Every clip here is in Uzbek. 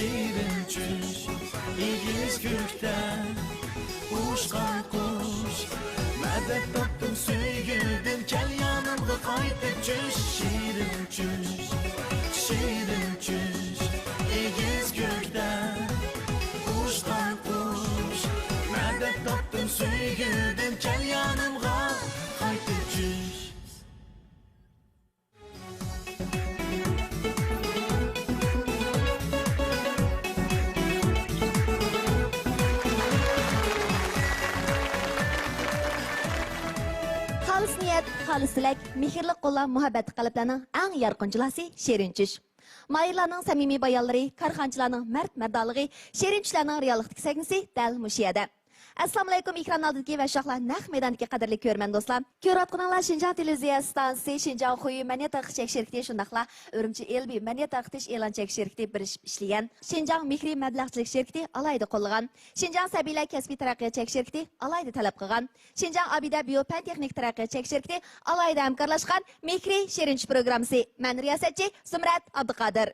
şirin çüş İgiz gökten uçkan kuş Medet taptım söygüdüm Kel yanımda kaytıp çüş Şirin çüş İgiz gökten uçkan kuş Medet taptım söygüdüm Kel yanımda kaytıp çüş Xalis niyat, xalis tilak, mehrli qo'llar, muhabbat qalblarning eng yorqin jilasi shirin tush. Mayirlarning samimiy bayonlari, korxonchilarning mard-mardoligi, shirin tushlarning reallikdagi sahnasi dal mushu yerda. Assalomu alaykum, ekran oldidagi va shohlar naq maydondagi qadrli ko'rman do'stlar. Ko'rayotganinglar Shinjang televiziya stansiyasi, Shinjang Xuyi Maniyat Taqish shirkati shundaqla Urumchi Elbi Maniyat Taqish e'lon chekish shirkati birishib ishlagan. Shinjang Mehri mablag'chilik shirkati alayda qo'llagan. Shinjang Sabiylar kasbiy taraqqiyot chekish shirkati alayda talab qilgan. Shinjang Abida Biofan texnik taraqqiyot chekish shirkati alayda hamkorlashgan Mehri Shirinch programmasi. Men riyosatchi Sumrat Abduqodir.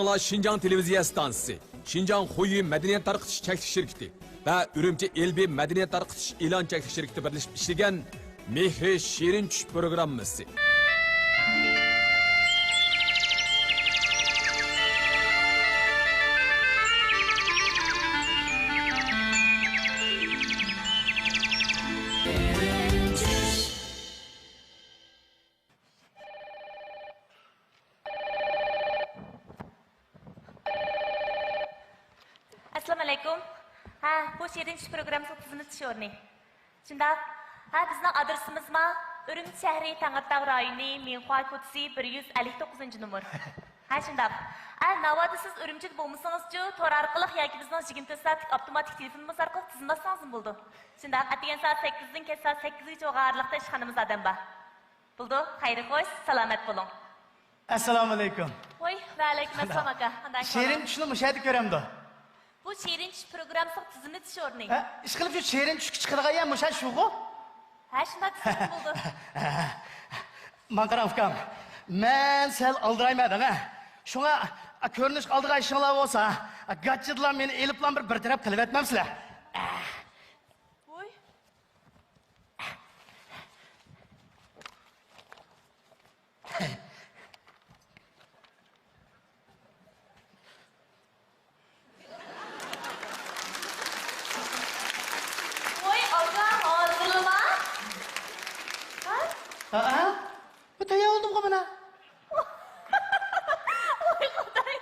Ananlar Şinjan Televiziya Stansiyasi, Şinjan Xuyi Madaniyat tarqitish cheklik shirkati va Urumchi Elbi Madaniyat tarqitish e'lon cheklik shirkati birlashib ishlagan Mehri Shirin tush programmasi. Assalomu alaykum. Ha, bu Shirinch programmasi tizimi tushorni. Shunda, ha bizning adresimizmi Urumchi shahri Tangirtog' rayoni Menxoy ko'chasi 159-numur. Ha, shunda. Ha, navoda siz Urumchida bo'lmasangiz-chi, tor orqali yoki bizning 24 soatlik avtomatik telefonimiz orqali tizimlasangiz bo'ldi. Shunda, atgan soat 8dan kech soat 8gacha o'g'arliqda ishxonamiz odam bor. Bo'ldi, xayri xo'sh, salomat bo'ling. Assalomu alaykum. Voy, va alaykum assalom aka. Shirin tushni mushaydi ko'ramdi. Bu Shirinch programmasi tizimi tushorni. Ishqilib shu shirin tushga chiqadigan ham mushay shu-ku. Ha, shunda tizim bo'ldi. Manqaram ukam. Men sal aldiraymadim, ha. Shunga ko'rinish oldiga ishinglar bo'lsa, gachidlar meni eliblan bir taraf qilib etmamsizlar. Voy. Voy, aka, hozirmi? Ha? Bu taya oldum ku bana. Voy, Xudoy.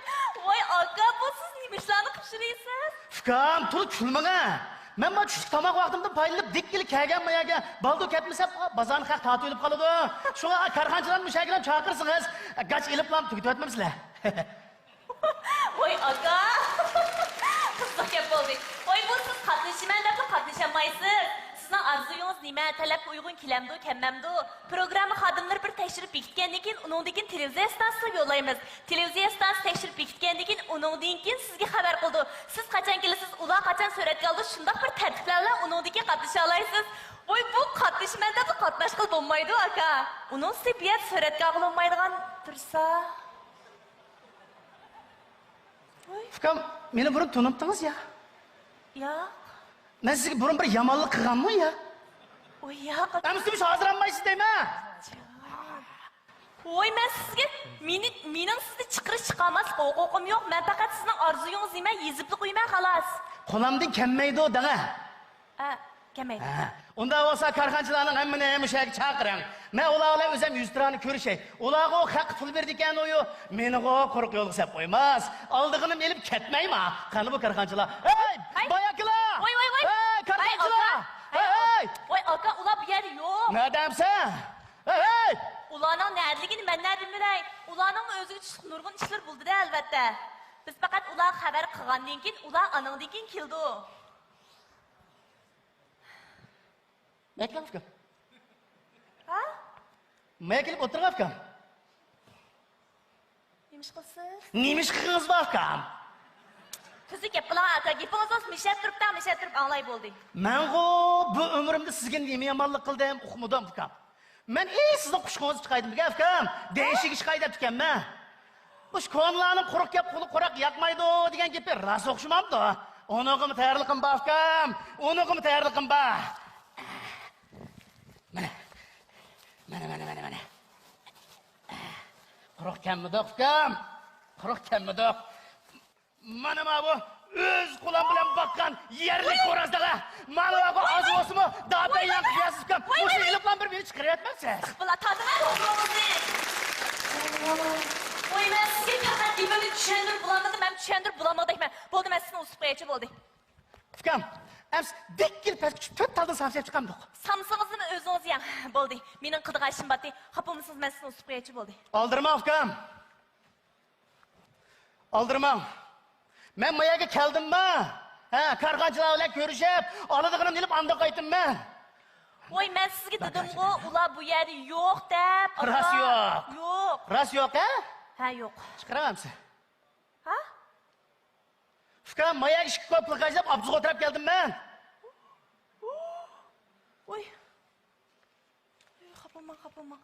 Voy, aka, bu siz nima ishlarni qilishirsiz? Ukam, turib kulmang, ha. Men bu tushlik tomoq vaqtimda paylanib dikkili kelgan-mayaga baldo ketmasam, bozorni haq tatib olib qoladi. Shunga karxonchilarni mushakilab chaqirsangiz, gach eliblan tugitib o'tmamsizlar. Voy, aka. Qiziq gap bo'ldi. Voy, bu siz qatnashaman deb qatnashamaysiz. Sizning arzuyingiz nima? Talabga uyg'un kelamdi, kelmamdi. Programma xodimlari bir tekshirib bekitgandan keyin uningdan keyin televiziya stansiyasiga yo'llaymiz. Televiziya stansiyasi tekshirib bekitgandan keyin uningdan keyin sizga xabar qildi. Siz qachon kelasiz, ular qachon suratga oldi, shundoq bir tartiblar bilan uningdan keyin qatnasha olasiz. Voy, bu qatnashman deb qatnashqil bo'lmaydi, aka. Uning sepiyat suratga olmaydigan tursa. Ukam, meni burun tunibdingiz ya. Yo'q. Men sizga burun bir yomonlik qilganmi ya? Voy, yo'q. Amsiz hozirlanmaysiz deyman. Voy, men sizga mening sizni chiqirish chiqamas huquqim yo'q. Men faqat sizning orzuyingiz nima yezib qo'yman xolos. Qo'limdan kelmaydi danga. Ha, kelmaydi. Unda bo'lsa karxonchilarning hammani mushaga chaqiring. Men ular bilan o'zim 100 tirani ko'rishay. Ularga haq pul berdi ekan o'yu. Meniga quruq yo'l qilib qo'ymas. Oldig'ini elib ketmaymi? Qani bu karxonchilar? Hey, boyakilar! Voy. Hey, karxonchilar! Hey! Voy, aka, ular bu yerda yo'q. Nadamsan? Hey! Ularning nadaligini men bilmayman. Ularning o'ziga chiqib nurg'un ishlar bo'ldi-da, albatta. Biz faqat ular xabar qilgandan keyin, ular aningdan keyin keldi. Meklab ukam. Ha? Meklab o'tirgan ukam. Nimish qilsiz? Nimish qilsiz ukam? Sizni gap bilan aka, gapingiz mishat turib anglay bo'ldi. Men bu umrimda sizga nima yomonlik qildim, uqmadim ukam. Men sizning qushqingizni chiqaydim ukam. Deyishik ish qayda ekanman. Bu shkonlarning quruq gap, quli quruq yoqmaydi degan gapga rost o'xshamamdi. Unig'im tayyorligim bor ukam. Unig'im tayyorligim bor. Mana. Quruq kammidoq ukam. Quruq kammidoq. Mana bu o'z qo'lim bilan boqqan yerlik qo'razdaga. Mana bu ozosimi dabayyan qiyasiz ukam. O'sha iliblan bir meni chiqaryapmisiz? Bular tadini to'g'rimizni. Voy, men sizga faqat nimani tushuntirib bo'lmadim, men tushuntirib bo'lmadim. Bo'ldi, men sizni o'sib qo'yachi bo'ldi. Ukam, ams dikkil pastga 4 taldan samsab chiqamdiq. Samsingizni o'zingiz ham bo'ldi. Mening qidigan ishim bor. Xapamisiz, men sizni o'sib qo'yachi bo'ldi. Oldirma ukam. Oldirma. Men mayaga keldimmi? Ha, karxonchilar bilan ko'rishib, oladig'ini nilib anda qaytdimmi? Voy, men sizga dedim-ku, ular bu yerda yo'q deb. Ras yo'q. Yo'q. Ras yo'q, ha? Ha, yo'q. Chiqaramsiz? Ha? Ukam, mayaga ishib qo'yib plakajlab obzug' o'tirib keldim men. Voy. Xapaman.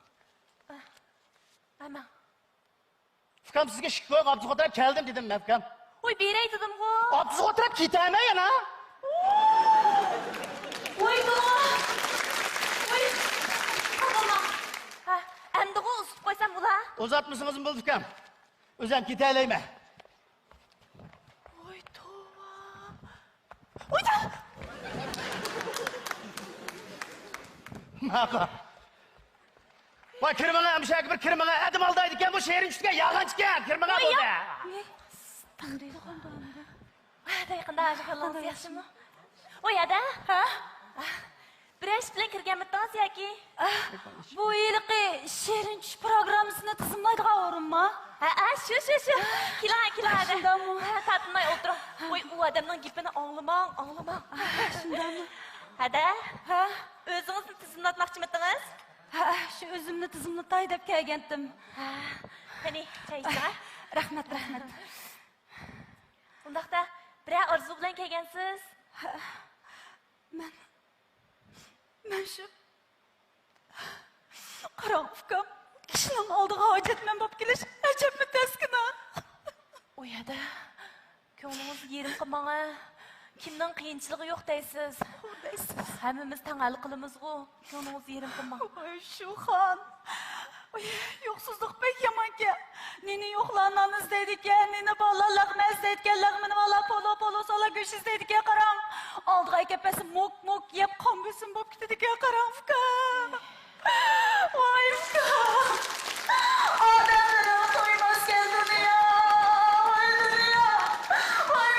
Ama. Ukam sizga shik qo'yib, obsiz o'tirib keldim dedim men ukam. Oy beray dedim-ku. Obsiz o'tirib ketaymi yana? Oy bu. Oy. Tamam. Ha, endi o usib qo'ysam bo'lar. Uzatmışsınız mı ukam? O'zim ketaylayman. Oy tova. Oy da. Maqa. Voy kirmaga amshak bir kirmaga adim aldaydi ekan bu she'ring ustiga yolg'on chiqqan. Kirmaga bo'ldi. Ne? Tanrıyla qondandı. Hadi yaqinda ajaqalansiz yaxshimi? Oy ada. Ha? Bir ish bilan kirganmidingiz yoki? Bu yilqi she'rin tush programmasini tizimlaydigan o'rinmi? Ha, shu. Keling ada. Ha, tatmay o'tiring. Oy, u odamning gapini anglamang. Shundami? Ada? Ha? O'zingizni tizimlatmoqchimidingiz? Ha, shu o'zimni tizimlatay deb kelgandim. Ha. Qani, choy iching. Rahmat. Undaqda biror orzu bilan kelgansiz? Men shu qarang ukam, kishining oldiga hojatman bo'lib kelish ajabmi taskina. Oy ada. Ko'nglingiz yerim qilmang-a. Kimning qiyinchiligi yo'q deysiz. Hammamiz tang hal qilamiz-ku. Ko'nglingiz yerim qilmang. Oy shu xon. Oy, yo'qsizlik bek yamanki. Neni yo'qlardan izlaydi ekan, neni bolalarni izlaydi ekan, lag'mini vala polo sola go'sh izlaydi ekan, qarang. Oldiga kepasi mok yeb qongusim bo'lib ketadi ekan, qarang ukam. Voy ukam. Odamlar to'ymas keldi ya. Voy dunyo. Voy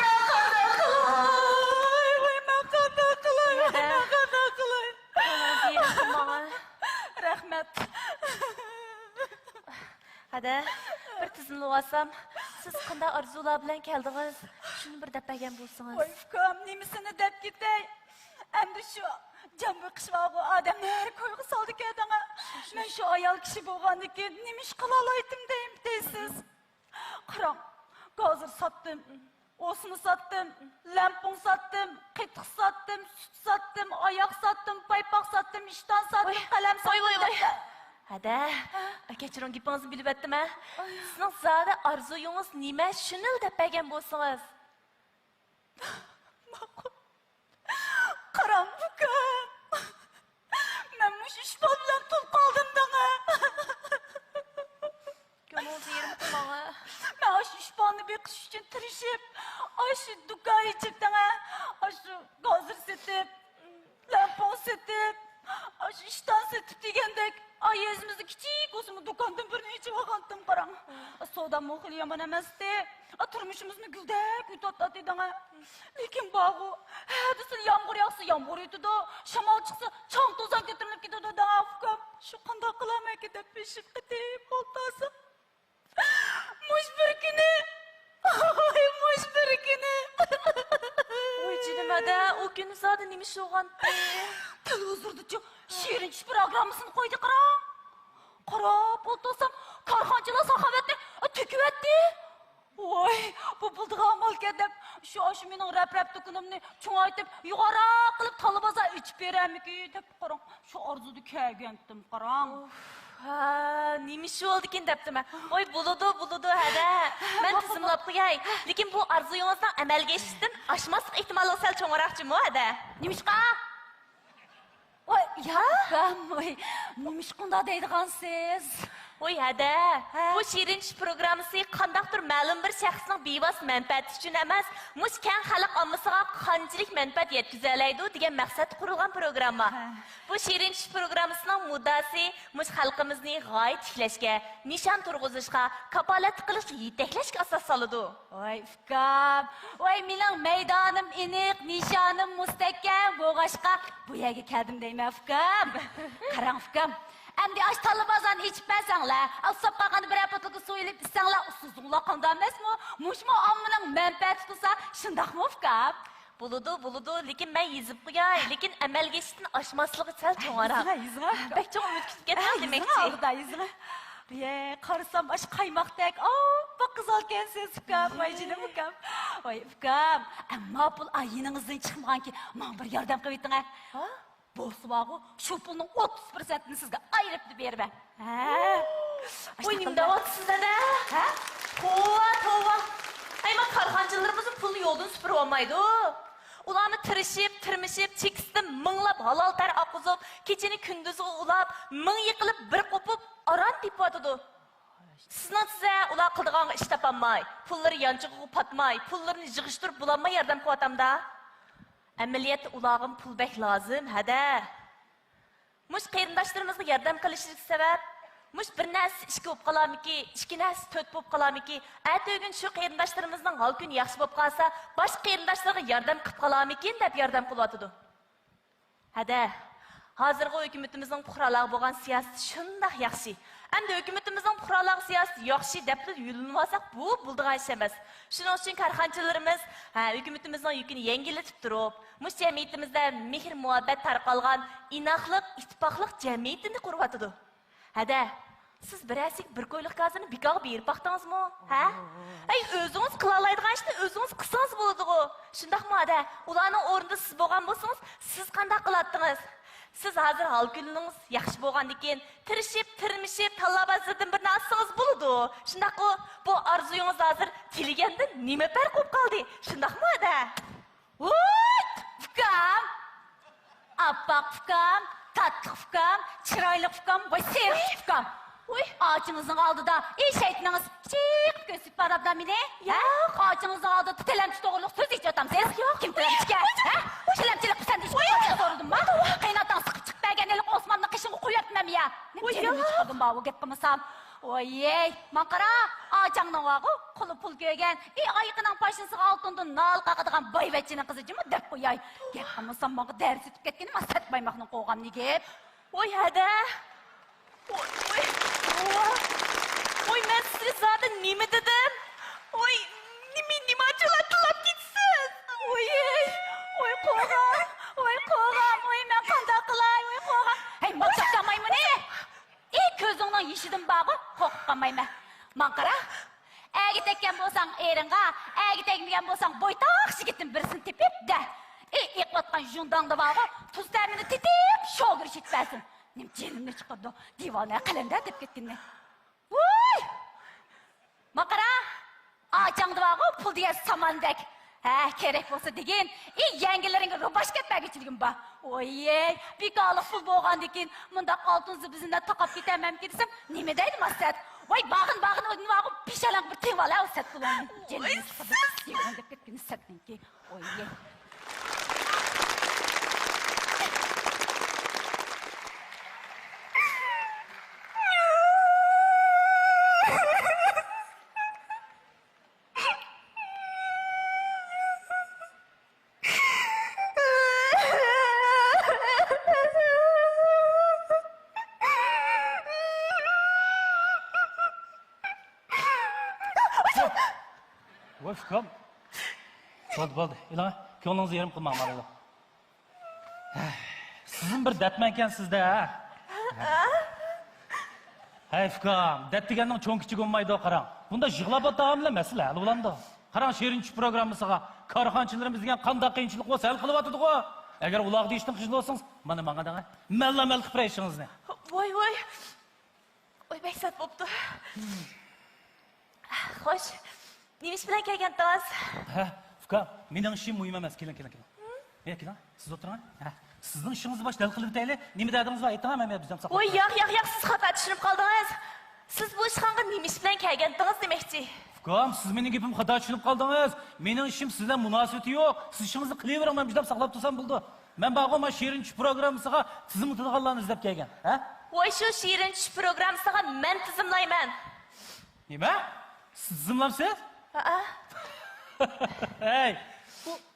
men qanday qilay? Ko'nglingiz yerim qilmang-a. Rahmat. Ada, bir tizimlab olsam, siz qanday orzular bilan keldingiz? Shuni bir deb bergan bo'lsangiz. Voy ukam, nemisini deb ketay. Endi shu jambi qishvog'i odamlar qo'yga soldi ekan. Men shu ayol kishi bo'lgandan keyin nima ish qila olaydim deysiz. Qarang, hozir sotdim. Osini sotdim, lampon sotdim, qitiq sotdim, sut sotdim, oyoq sotdim, paypoq sotdim, ishton sotdim, qalam sotdim. Voy. Ada, kechiring gapingizni bilib aytdim-a. Sizning zada orzuyingiz nima? Shuni deb bergan bo'lsangiz. Qarang ukam. Men mush ishton bilan tul qoldim danga. Ko'nglingiz yerim qilmang-a. Men shu ishponni beqish uchun tirishib, shu do'kon ichib danga, shu gozir setib, lampon setib, shu ishton setib degandek, o'zimizni kichik o'zimiz do'kondan birini ichib olgandim, qarang. Savdo mo'xil yomon emasdi. Turmushimizni guldek o'tatdi danga. Lekin bog'u, hadisini yomg'ir yog'sa yomg'ir yetadi, shamol chiqsa chang to'zon ko'tarilib ketadi danga. Ukam, shu qanday qilaman ki deb peshib ketib oltasi. Mush bir kuni. Oy jinim ada, o kuni zada nima ish bo'lgandi? Televizorda she'rin tush programmasini qo'ydi, qarang. Qarab o'tirsam, korxonchilar saxovatni to'kiyotdi. Voy, bu buldigan malka deb shu mening rap do'konimni cho'ngaytib, yuqoriroq qilib talabasa ichib beramiki deb qarang. Shu orzuda kelgandim, qarang. Ha, nima ish bo'ldi-kin debdim. Oy, bo'ladi, ada. Men tizimlab qo'yay. Lekin bu orzuyingizdan amalga oshishdan oshmaslik ehtimoli sal cho'ng'roqchimi, ada? Nima ishqa? Voy, yakam, voy, nima ishqunda deydigansiz? Oy, ada. Bu she'rin tush programmasi qandaqdir ma'lum bir shaxsning bevos manfaati uchun emas, mush keng xalq ommasiga qanchalik manfaat yetkazaydi degan maqsad qurilgan programma. Bu she'rin tush programmasining muddasi mush xalqimizni g'oyat tiklashga, nishon turg'izishga, kapolat qilish, yetaklashga asos soladi. Voy, ukam, voy, mening maydonim aniq, nishonim mustahkam bo'lg'ashqa bu yerga keldim deyman, ukam. Qarang, ukam. Endi ash talabazan içmesanglar, alsab qalğanda bir apotluqqa so'yilib isanglar, usuzluqlar qanday emasmi? Mushmo ommaning manfaati qilsa, shundaqmi ukam? Buludu, lekin men yezib qo'yay, lekin amalga oshishdan oshmasligi sal cho'ng'aroq. Bek cho'ng umid kutib ketdim demakchi. Qarasam ash qaymoqdek, bak qizalkansiz ukam, voy jinim ukam. Voy ukam, ammo pul ayiningizdan chiqmaganki, men bir yordam qilib eting-a. Bo'lsa, shu pulning 30%ni sizga ayirib berib. Ой, nimde vatsız dede? Ha? Tova. Ayma karxancılarımızın pulunu yoldan süpürüp olmaydı. Ulanı tırmışıp, çekisinden mınlap, halal ter akızıp, keçeni kündüzü ulap, mın yıkılıp, bir kopup, aran deyip atıdı. Sizden size ular kıldığın iş tapanmay, pulları yancığı patmay, pullarını yığıştırıp bulanmay yardım kuatam da. Ameliyat ulağın pul bek lazım, hadi. Muş qeyrindaşlarımızga yardım qilishlik sebep, muş bir narsa ishga bo'lib qolamiki, ikki narsa to'rt bo'lib qolamiki, ertaga shu qeyrindaşlarimizning hol kuni yaxshi bo'lib qolsa, boshqa qeyrindaşlarga yardım qilib qolamikin deb yardım qilyotidi. Hada, hozirgi hukumatimizning puhralari bo'lgan siyosati shundoq yaxshi. Endi hukumatimizning puhralari siyosati yaxshi deb yulinib olsak, bu bo'ldigan ish emas. Shuning uchun korxonchilarimiz hukumatimizning yukini yengillatib turib, mush jamiyatimizda mehr muhabbat tarqalgan inoqlik, ittifoqlik jamiyatini quryotidi. Hada, siz birasik bir ko'ylik gazini bekor berib baqdingizmi? Ha? Ay, o'zingiz qila oladigan ishni o'zingiz qilsangiz bo'ladi-ku. Shundaqmi hada? Ularning o'rnida siz bo'lgan bo'lsangiz, siz qanday qilardingiz? Siz hozir hal kuniniz yaxshi bo'lgandan keyin tirmishib, talabasidan bir narsangiz bo'ladi. Shundaqmi? Bu orzuyingiz hozir tilaganda nima farq bo'lib qoldi? Shundaqmi hada? Voy, ukam. Appak ukam, tatlı ukam, chiroyli ukam, voy sevimli ukam. Oy, ağacınızın aldı da iş etmeniz çık gösüp var abla mine. Yok. Ağacınızın aldı telemçi doğruluk söz içiyotam siz. Yok. Kim telemçi gel? Telemçilik sen de hiç sorudun mu? Kaynatan sıkı çık belgenelik Osman'la kışını kuyatmam ya. Ne telemçi çıkardın bağı git kımısam. Oy, makara ağacının vağı kulu pul köygen. Ayıkının başınızı altından nal kakıdıgan bayvetçinin kızıcı mı dep koyay. Gel kımısam bağı dersi tüketkenim asat baymakının koğam ne gep. Oy hadi. Oy, ben size zaten nime dedim? Oy, nime açılattılap gitsin. Oy koğam, ben kanda kılay, oy koğam. Hey, maçaklamayım mı ne? Közünün yeşidin bağı, korkutmayım ben. Mankara, ägi tekken bolsan eringa, ägi tekmegen bolsan boytaq şigitin birisini tepip de. İqlatkan jundanda bağı, tuz təmini titip, şoğur işitməsin. Nem celimle çıkardı, divanaya kalender tep gittin ne? Vuy! Makara, ağaçаңды bağı pul diye samandek. Kerek bolsa degen, yengelerin rubaş ketmek içilgin ba. Oy, bikalık pul boğan deken, mında altınızı bizimle takap gitemem girsem, neme deydim asat? Oy, bağın, ödün bağı pişalan bir tevala asat bulanın. Celimle çıkardı, divan tep gittin satın ki. Oy, Kom. Bo'ldi. Ilohi, ko'nglingizni yerim qilmang mana. Sizin bir datman ekansizda, ha? Hey ukam, dat deganning cho'ng kichik bo'lmaydi, qarang. Bunda yig'lab o'tamiz masala hal bo'ladi. Qarang, Sherinchi programmasiga korxonchilarimiz degan qanday qiyinchilik bo'lsa hal qilyapti-ku. Agar uloq deyishdan qiyin bo'lsangiz, mana menga dang. Malla qilib qo'yishingizni. Voy. Oy, beksat bo'pti. Xo'sh. Nima ish bilan kelgandingiz? Ha, ukam, mening ishim muhim emas. Keling. Keling. Siz o'tiring. Ha, sizning ishingizni boshqa hal qilib o'taylik. Nima dedingiz va ayting, men bizam saqlab. Oy, yo'q, siz xato tushunib qoldingiz. Siz bu ishga nima ish bilan kelgandingiz demoqchi. Ukam, siz mening gapim xato tushunib qoldingiz. Mening ishim sizdan munosabati yo'q. Siz ishingizni qilavering, men bizam saqlab tursam bo'ldi. Men bag'oma Sherinchi programmasiga tizim o'tirganlarni izlab kelgan, ha? Voy, shu Sherinchi programmasiga men tizimlayman. Nima? Siz tizimlamsiz? Hey,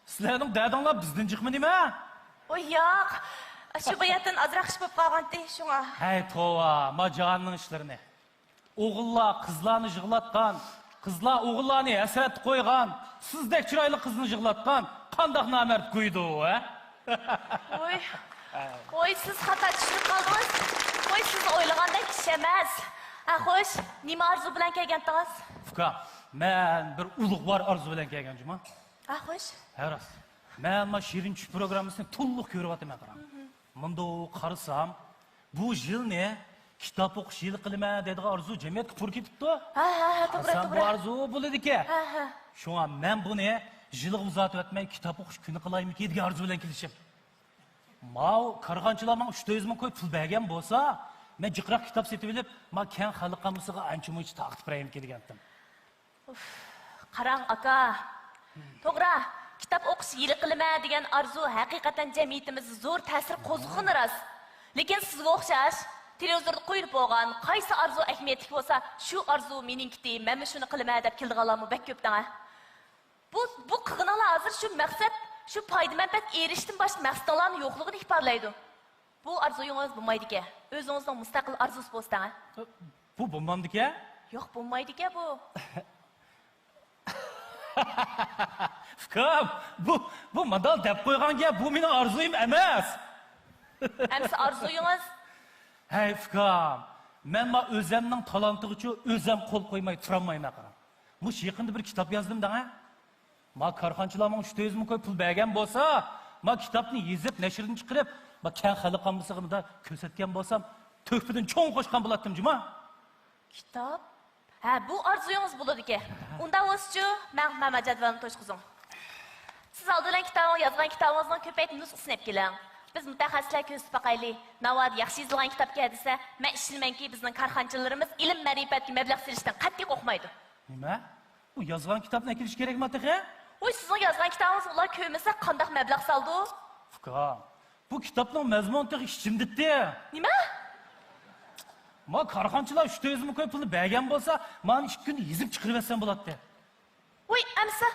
sizlarning dadanglar bizdan chiqmi nima? Oy, yo'q. Shu bayatdan azroq ish bo'lib qolgandi, shunga. Hey, tova, majanning ishlarini. O'g'illar qizlarni yig'latgan, qizlar o'g'illarni hasrat qo'ygan, sizdek chiroyli qizni yig'latgan, qandoq namard qo'ydi u, ha? Oy, siz xato tushunib qoldingiz. Oy, siz o'ylagandek ish emas. Xo'sh, nima orzu bilan kelgandingiz? Ukam, men bir ulug'vor orzu bilan kelganman. Xo'sh. Ha, rost. Men ma Sherinchi programmasini to'liq ko'ryapman, qarang. Bunda qarasam, bu yilni kitap o'qish yil qilaman deydigan orzu jamiyatga to'g'ri ketibdi. Ha, to'g'ri, Sen bu to'g'ri. orzu bo'ladi-ku. Ha. Shunga men buni yilga uzatib o'tmay kitob o'qish kuni qilaymi-ki degan orzu bilan kelishim. Mau qarg'anchilarning 300 ming qo'y pul bergan bo'lsa, men jiqroq kitob setib olib, men keng xalq qamusiga ancha-muncha taqdim berayim degandim. Qarang aka. To'g'ri, kitob o'qish yili qilaman degan arzu haqiqatan jamiyatimizga zo'r ta'sir qo'zg'og'ini rost. Lekin sizga o'xshash televizorda qo'yilib bo'lgan qaysi arzu ahamiyatli bo'lsa, shu arzu meningki, men shuni qilaman deb kelganlarmi bak ko'pdan. Bu qilganlar hozir shu maqsad, shu foyda manfaat erishishdan boshqa maqsadlarning yo'qligini ifodalaydi. Bu arzuyingiz bo'lmaydi-ku. O'zingizning mustaqil arzusi bo'lsa-da. Bu bo'lmamdi-ku? Yo'q, bo'lmaydi-ku bu. Fikam, bu madal deb qo'ygan gap, bu mening arzuyim emas. Hamsi arzuyingiz? Hey Fikam, men o'zimning talantiga uchun o'zim qo'l qo'ymay turolmayman. Mush yaqinda bir kitob yozdim-da. Ma korxonchilarning 300 ming qo'y pul bergan bo'lsa, ma kitobni yozib, nashrdan chiqarib, ma keng xalq qamusig'ida ko'rsatgan bo'lsam, to'pidan cho'ng qo'shgan bo'lardim, juma. Kitob? Ha, bu arzuyingiz bo'ladi-ku. Unda o'schi, men jadvalni to'shqizim. Siz oldindan kitobni yozgan kitobingizni ko'paytirib nusxasini olib keling. Biz mutaxassislar ko'rsatib boqaylik. Navoid yaxshi yozilgan kitobga desa, men ishlaymanki, bizning korxonchilarimiz ilm ma'rifatga mablag' solishdan qat'iy qo'rqmaydi. Nima? Bu yozgan kitobni kirish kerakmi taqa? Voy, sizning yozgan kitobingiz ular ko'masa qanday mablag' soldi? Fikam, bu kitobning mazmuni ichimditdi. Nima? Ma korxonchilar 300 ming qo'y pulni bergan bo'lsa, men 2 kun yezib chiqarib olsam bo'ladi. Voy, amsa,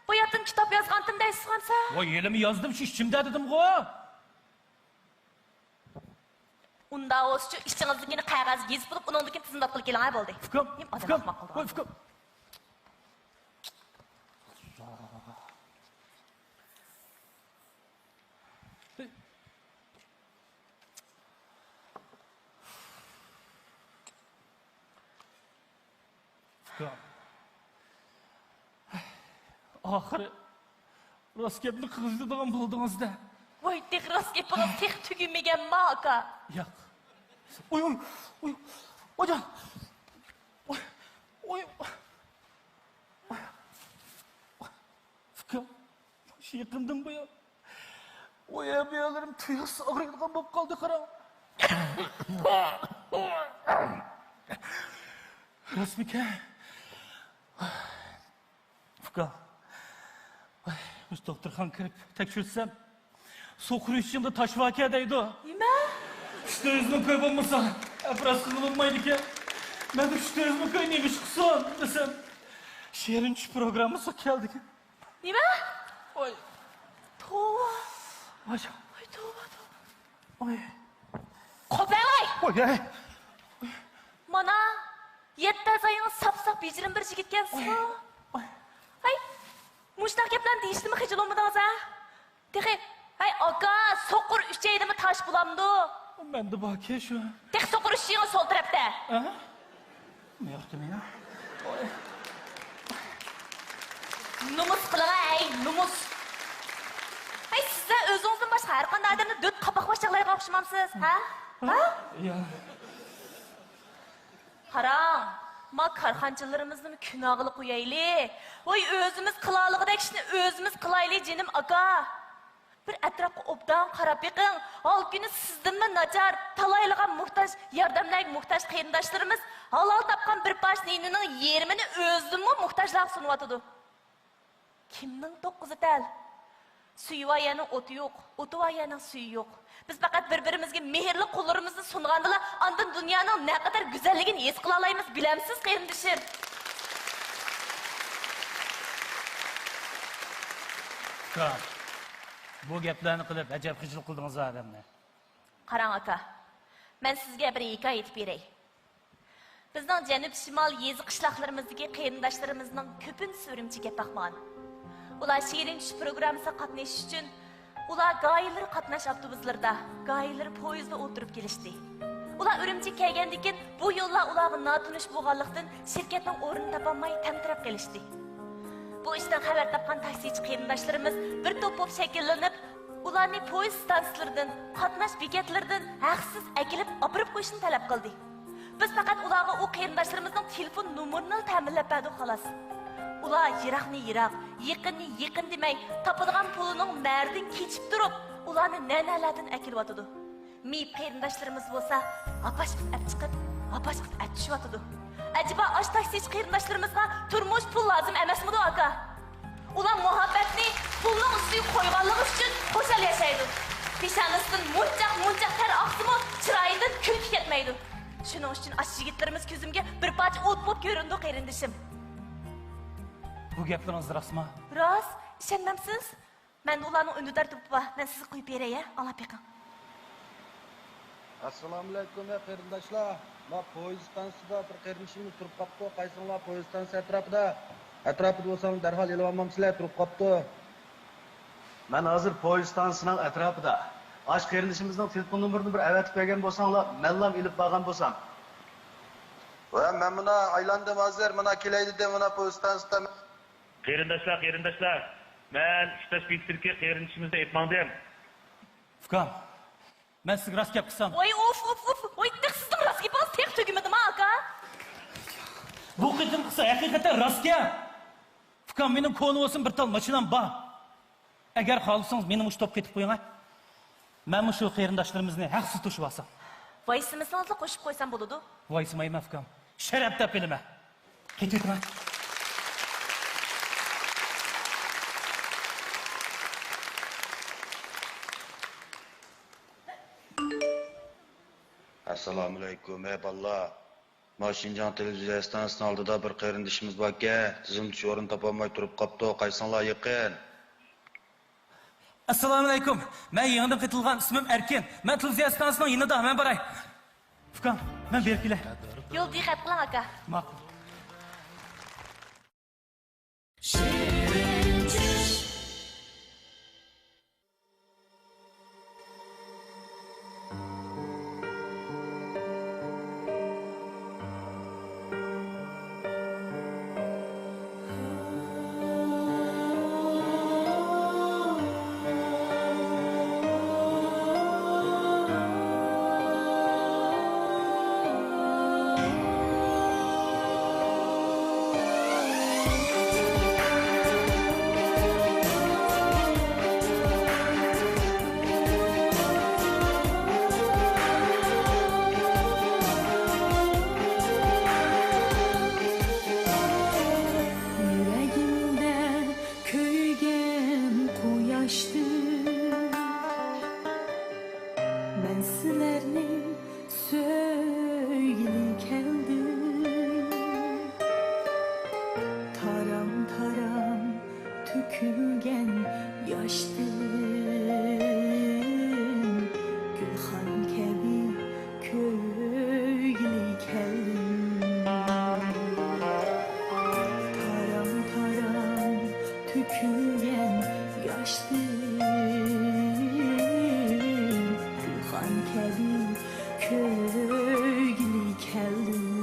bu yerdan kitob yozgandim deysiz hamsa? Voy, yelimni yozdim, shu ichimda dedim-ku. Unda o'schi ishingiznikini qog'ozga yozib qo'yib, uningdikini tizimlab qilib keling, bo'ldi. Fikam, voy, fikam. Oxiri rost gapni qildigan bo'ldingizda. Voy, tek rost gapingiz tek tugunmaganmi aka? Yo'q. Oy. Ojan. Oy. Fikam, shu yaqindim bu. Oyabiyalarim tuyuqsiz og'riydigan bo'lib qoldi, qarang. Rasmika. Fikam. Biz doktorxonaga kirib tekshirsam, so'qir ishimda tashvaka deydi. Nima? 300 ming qo'y bo'lmasa, afras qilolmaydi-ku. Men 300 ming qo'y nima ish qilsam desam, sherinch programmasi keldi. Nima? Voy. Tova. Voy. Voy, tova. Voy. Qo'pay! Voy. Mana 7 ayınız sap-sap bejirim bir yigit kelsiz. Hay, muştaq gaplarni deyishdimi xijil olmadingiz ha? Texi, hay aka, so'qir uchaydimi tash bulamdi. Menda bor-ku shu. Tex so'qir uchayingiz sol tarafda. Ha? Nima yoqdimi ya? Numus qiling, ay, numus. Hay, sizlar o'zingizdan boshqa har qanday odamni dod qapoq boshliqlarga o'xshamamsiz, ha? Ha? Ya. Qarang, ma korxonchilarimizni kunog'ili qo'yaylik. Voy, o'zimiz qilalig'idek ishni o'zimiz qilaylik, jinim aka. Bir atrofga obdan qarab beqing. Hal kuni sizdinmi nachar, talayligan muhtoj, yordamlarga muhtoj qarindoshlarimiz halol topgan bir pash ninining yerimini o'zimmi muhtojlarga sunyotidi. Kimning to'qqizi tal? Suyvayaning o'ti yo'q, o'tivayaning suyi yo'q. Biz faqat bir-birimizga mehrli qo'llarimizni sungandilar, ondan dunyoning naqadar go'zalligini his qila olamiz, bilamsiz qarindoshim. Qam. Bu gaplarni qilib ajab xijil qildingiz odamni. Qarang aka, men sizga bir hikoya aytib beray. Bizning janub shimol yezi qishloqlarimizdagi qarindoshlarimizning ko'pin so'rimchiga baqman. Ular shirin tush programmasiga qatnashish uchun ular g'oyalar qatnash avtobuslarda, g'oyalar poyezdda o'tirib kelishdi. Ular Urumchiga kelgandan keyin bu yo'llar ularga notanish bo'lganlikdan shirkatning o'rnini topolmay tamtirab kelishdi. Bu ishdan xabar topgan taksichi qarindoshlarimiz bir to'p shakllanib, ularni poyezd stansiyalaridan, qatnash bekatlaridan haqsiz akilib, olib qo'yishni talab qildi. Biz faqat ularga o qarindoshlarımızın telefon numarini ta'minlab berdik xolos. Ular yiroqni yiroq, yaqinni yaqin demay, topadigan pulining mardin kechib turib, ularni nanalardan akilyotidi. Meyib qarindoshlarimiz bo'lsa, apashqib ap chiqib, apashqib ap tushyotidi. Acaba ash taksi qarindoshlarımizga turmush pul lozim emasmidi aka? Ular muhabbatni pulning ustiga qo'yganligi uchun qo'shal yashaydi. Peshonasidan munchaq ter oqsimi, chiroyidan kulki ketmaydi. Shuning uchun ash yigitlarimiz ko'zimga bir parcha o't bo'lib ko'rindi qarindishim. Bu gaplarınız rastmı? Rost, ishonmamsiz? Men ularning undidar turibdi, men sizni qo'yib beray, Alloh beqing. Assalomu alaykum qarindoshlar. Ma poyezd stansiyasida bir qarindoshimiz turib qopti. Qaysinglar poyezd stansiyasi atrofida? Atrofida bo'lsam darhol elib olmamsizlar, turib qopti. Ben hazır poyezd stansiyasining atrofida. Ash qarindishimizning telefon nomerini bir avatib bergan bo'lsanglar, menlam ilib borgan bo'lsam. Va men buna aylandim hozir, mana kelaydi de mana poyezd stansiyasida. Qarindoshlar, men ishtash bitirki qarindishimizda aytmoqdim. Fukam, ben sizga rast gap qilsam. Voy, of. Voy, sizning rostga bas tek tugimadi aka. Bu qidim qilsa haqiqatan rast gap. Fukam, mening konu olsun bir tal machinam bor. Agar xohlasangiz meni mush top ketib qo'ying. Men shu qarindoshlarimizni haqsiz tushib olsam. Voysimizni qo'shib qo'ysam bo'ladi. Voysimayman Fukam. Sharaf deb bilma. Ketayman. Assalomu alaykum ey balla. Mashinjon televiziya stansiyasining oldida bir qarindishimiz bor-ku, tizim tush o'rin topolmay turib qopti. Qaysinglar yaqin? Assalomu alaykum. Men yangidan qitilgan ismim Erkin. Men televiziya stansiyasining yanida, men boray. Fukam, men berib kelay. Yo'l diqqat qiling aka. Ma'qul. Gülxan kəbi köygülü kəldim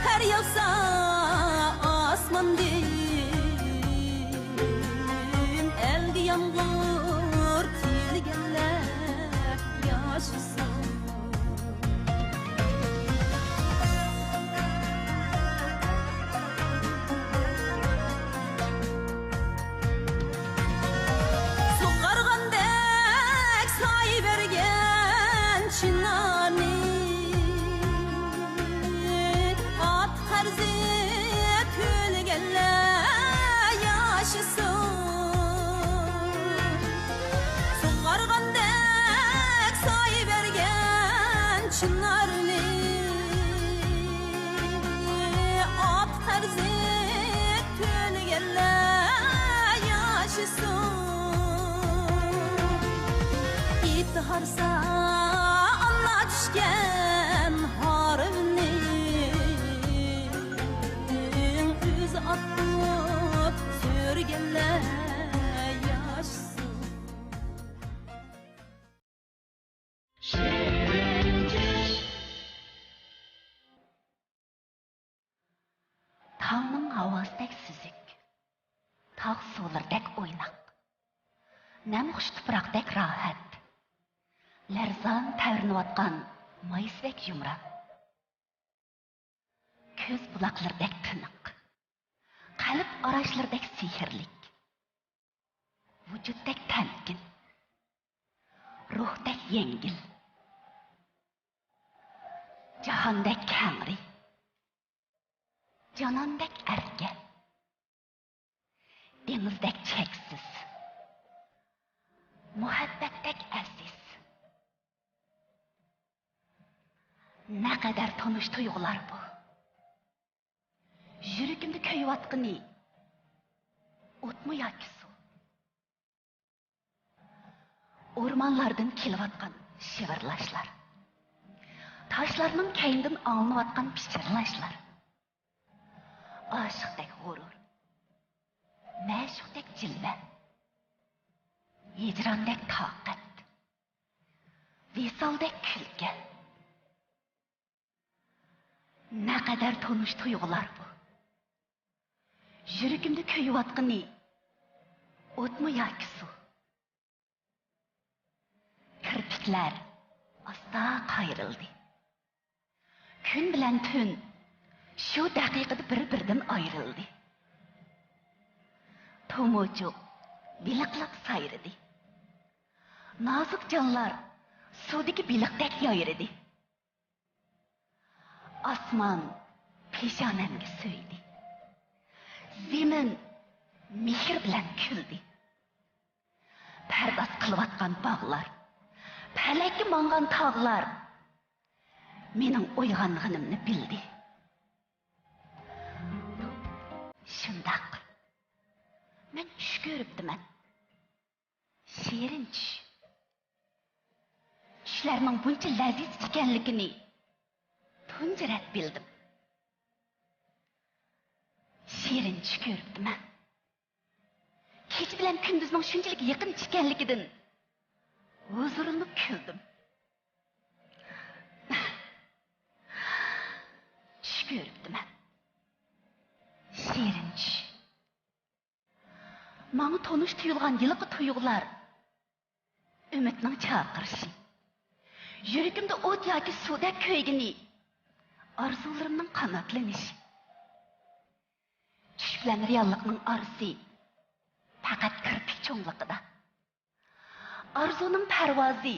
her yağsa asmandan elde yağmur tilgenler yaşasın. Sokargandek say vergen çınani at terzi tülgenler yaşasın. Sokargandek say vergen çınarni at terzi tülgenler yaşasın. Harsa anla düşken harımni yüz atıp sürgenler yaşsın. Tağның havasıdek süzük, tağ sulardek oynak, nem-huş tupraqdek rahat, Lerzan təvriniyatqan mayısbek yumra. Köz bulaqlardek tınıq. Qalb araçlardek sihirlik. Vücuddek təlkin. Ruhdek yengil. Cahandek kəngri. Canandek erke. Denizdek çeksiz. Muhabbetdek aziz. Ne kadar tanış duygular bu. Yürüyümde köyü atkını. Ot mu yoki su? Ormanlardan kelivatkan şivirlaşlar. Taşlarının keyinden alınıvatkan pichirlaşlar. Aşıqdek gurur. Məşuqdek cilve. Hicrandek taqat. Visaldek külge. Ne kadar tanış duygular bu. Yürüyümde köyü atkını. Ot mu yoki su? Kirpikler asta qayrıldı. Gün bilen tün şu dakikada bir-birinden ayrıldı. Tomucuk biliklap sayrıdı. Nazik canlar sudaki bilikdek yayrıdı. Asman peşanemge söyledi. Zemin mihir bilen küldü. Perdas kılıvatkan bağlar, pelekki mangan tağlar mening uyg'onganimni bildi. Shundaq. Men tush ko'ribdiman. Shirin tush. Tushlarning buncha laziz ekanligini tunji rat bildim. Shirin tush ko'ribdiman. Kech bilan kunduzning shunchalik yaqin ekanligidan huzurinib kuldim. Tush ko'ribdiman. Shirin tush. Manga tonish tuyulgan yilqi tuyg'ular umidning chaqirishi. Yuragimda o't yoki suvda ko'ygini orzularimning qanotlanishi. Tush bilan reallikning orasi faqat kirpik cho'ngliqida. Arzuning parvozi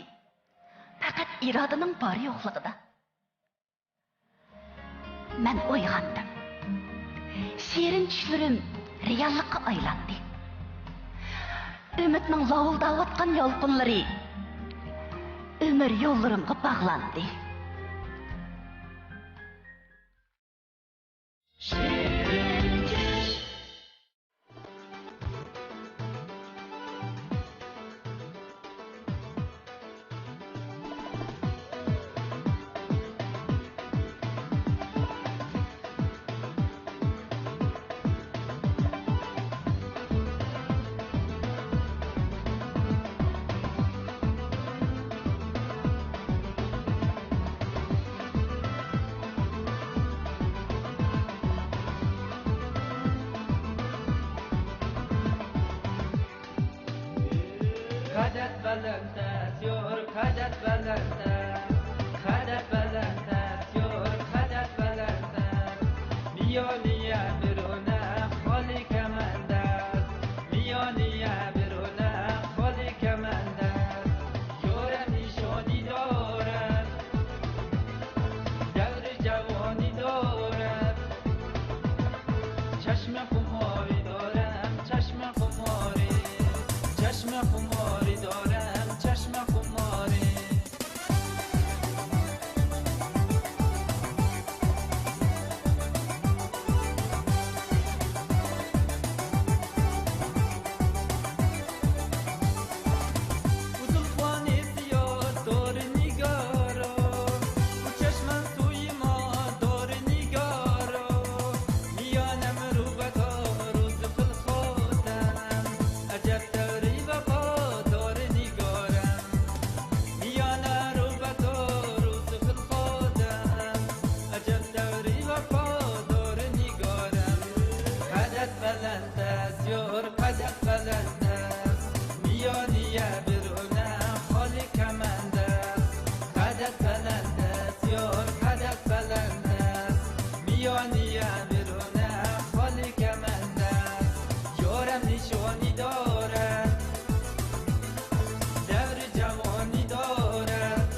faqat irodaning bor yo'qligida. Men uyg'ondim. Shirin tushlarim reallikqa aylandi. Ümitning lovuldayotgan yolqinlari umr yo'llarimga bog'landi. بلند یور قدت بلند قدت بلند یور قدت بلند میانیه برونه خالی کمند میانیه برونه خالی کمند یور نشانی دارد دور جوانی دارد چشم خماری دارم چشم خماری چشم خماری دارم چشم خماری بزرگوانی زیاد دور نگارا و چشمم توی ما دور نگارا میانم رو بکا روز فل خودم عجب دوری وفا دور نگارم میانم رو بکا روز فل خودم عجب دوری وفا دور نگارم قدت بلند است یار قدت بلند است میانیه برونه خالی کمند است قدت بلند است یار قدت بلند است میانیه برونه خالی کمند است یارم نشانی دارد دور جوانی دارد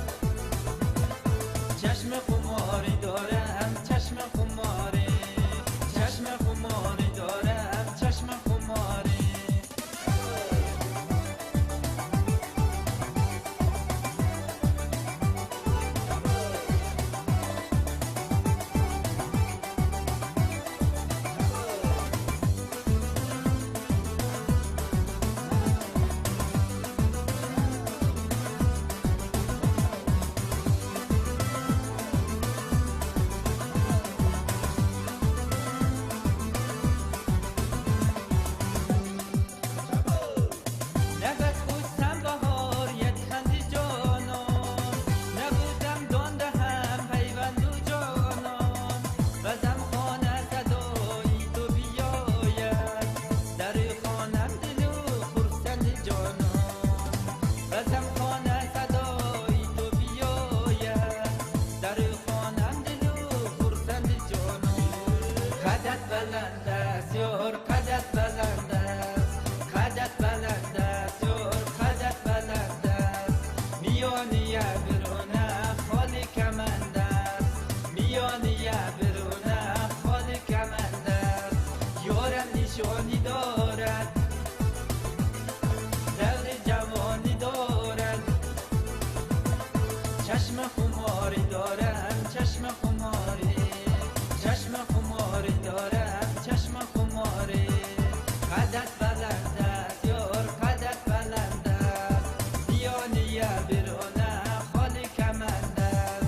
چشم خماری دارم چشم خماری چشم خماری دارم چشم خماری نبود بودم بهار یک خندی جانان نبودم دانده هم پیوند و جانان بزم خانه صدایی تو بیاید در خانم دل و خرسند جانان بزم خانه صدایی تو بیاید در خانم دل و خرسند جانان قدت بلند است یار قدت بلند است قدت بلند است یار قدت بلند است میانیه برونه خالی کمند است میانیه برونه خالی کمند است یارم نشانی دارد دور جوانی دارد چشم خماری دارم چشم خماری چشم خماری دارم چشم خماری قدت بلند است یار قدت بلند است میانیه برونه خالی کمند است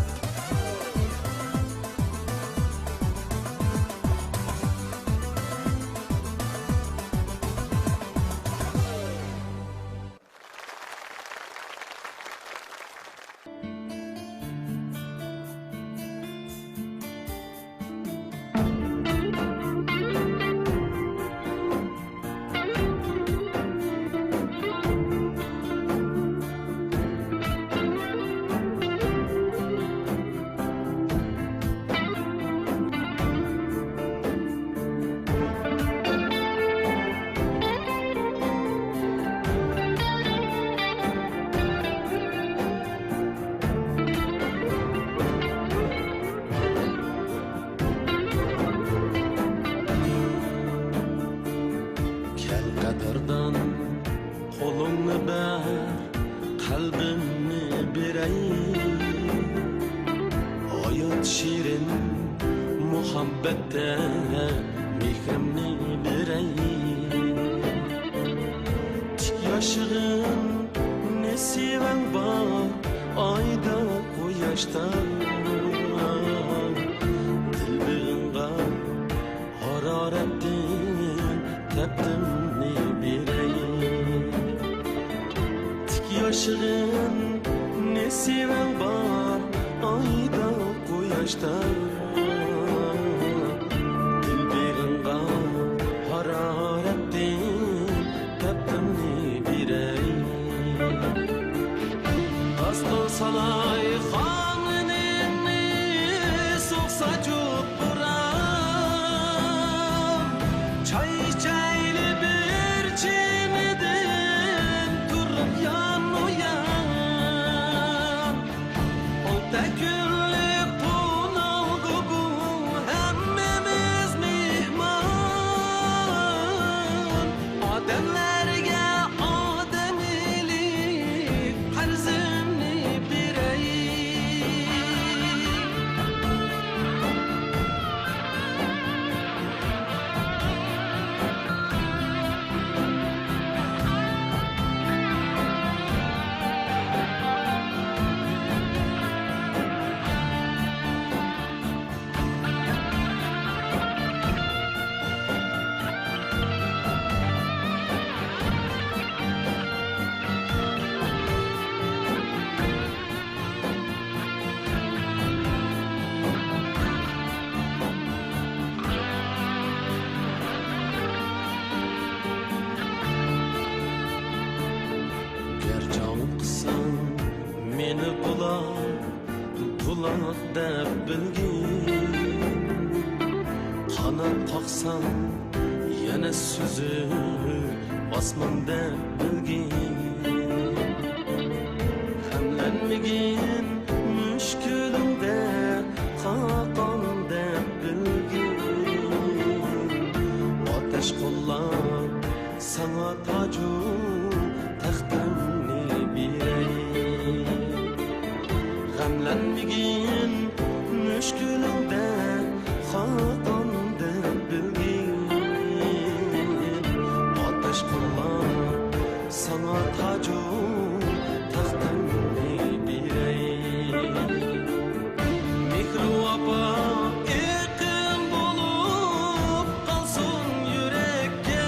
Kaderdan kolunu ber, kalbimi bireyim. Hayat şirin, muhabbette mihrimni bireyim. Tik yaşığın nesiven var, ayda koyaşta. Dilbirinde hararetin teptimni bireyim. Tik yaşığın nesiven var, ayda koyaşta. Dilbirinde hararetin teptimni bireyim. bilgin qanot qoqsam yana suzib osmon deb bilgin hamlanmagin mushkulimda qaqon deb bilgin otash qo'llab sana taju taxtamni beray g'amlanmagin mushkulimda qaqon deb bilgin otash qo'llab sana taju taxtamni beray mehru opa iqim bo'lib qolsin yurakka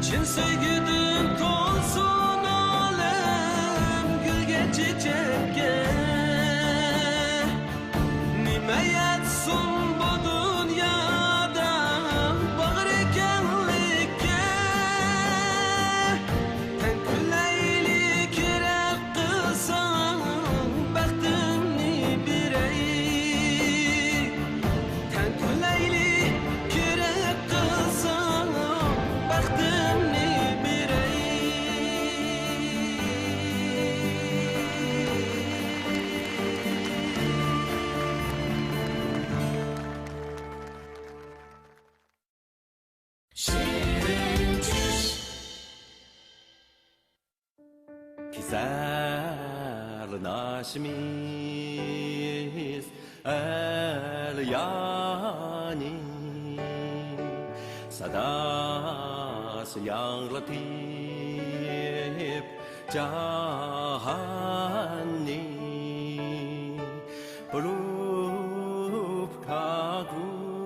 chin sevgidan to'lsin olam gulga chechakka nima yetsin bu dunyoda bag'ri ekanlikka tan kulayli kerak qilsam baxtimni beray tan kulayli kerak qilsam baxtimni beray Kizar naşmiz el yani sadası yanlatip cahani bulup kaguk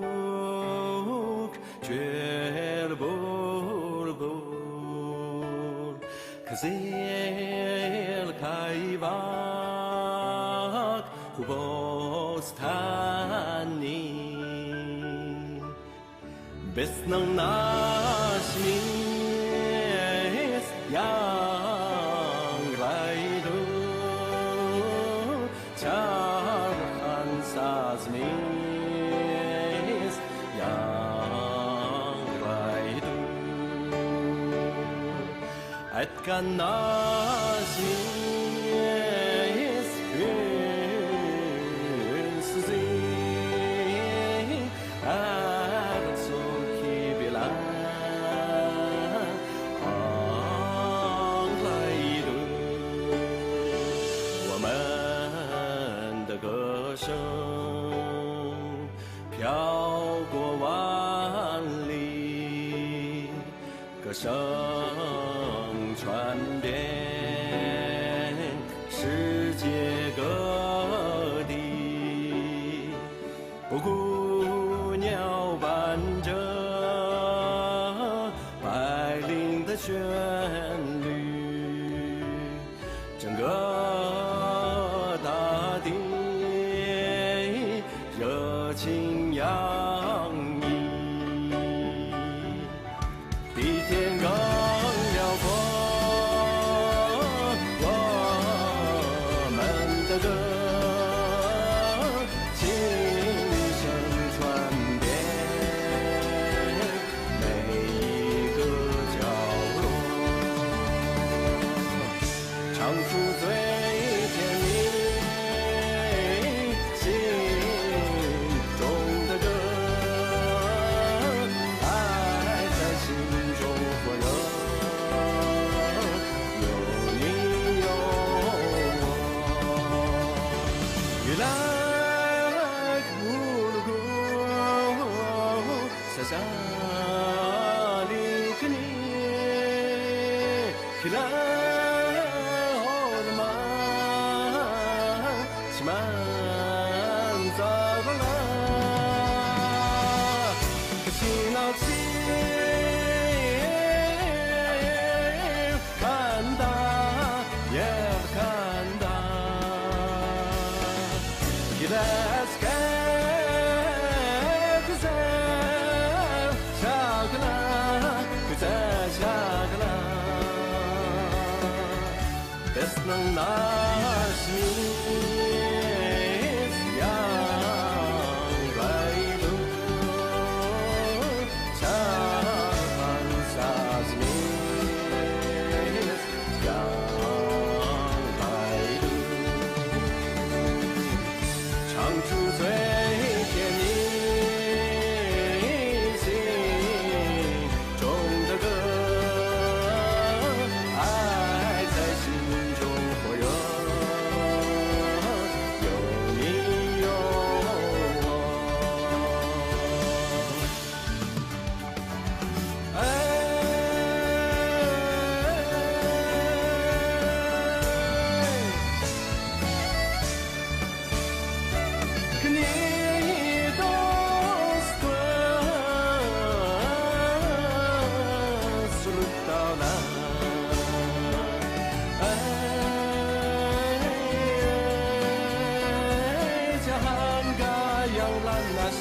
çel bulbul kızıl kayvak hubostani besnang naşmiz yang raydu charhan sazmiz yang raydu atkan naşmiz hünsüzi arzuki bilan ağlaydı我们的歌声飘过万里歌声传遍世界各地，布谷鸟伴着百灵的旋律，整个大地热情洋溢，地天更辽阔。歌，轻声传遍每一个角落，唱出最甜蜜心中的歌，爱在心中火热，有你有我。Like Mulugu, Sasalikni, Kila Horma, Siman Zavala, Kasinaksi, Kanda, Kanda. Let's get güzel şarkılar, güzel şarkılar. Besnang naşmi